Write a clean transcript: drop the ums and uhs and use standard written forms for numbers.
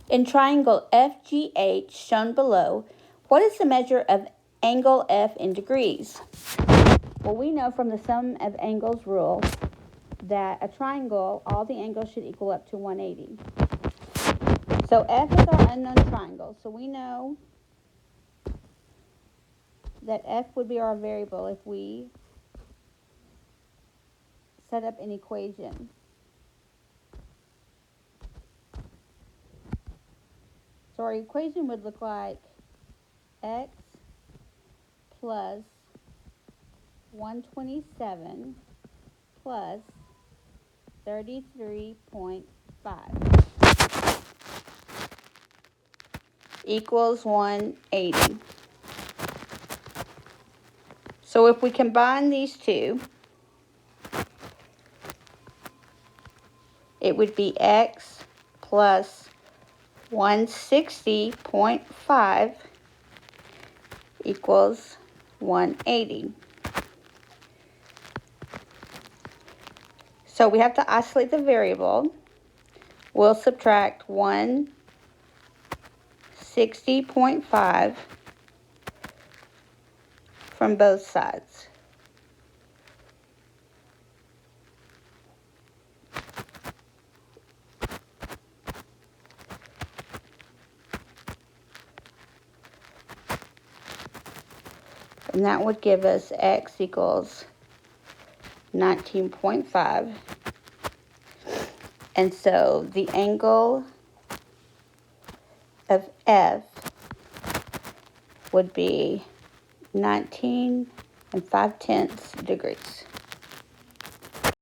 In triangle FGH shown below, what is the measure of angle F in degrees? Well, we know from the sum of angles rule that a triangle, all the angles should equal up to 180. So F is our unknown triangle, so we know that F would be our variable if we set up an equation. So our equation would look like x plus 127 plus 33.5 equals 180. So if we combine these two, it would be x plus 160.5 equals 180. So we have to isolate the variable. We'll subtract 160.5 from both sides. And that would give us x equals 19.5. And so the angle of F would be 19 5/10 degrees.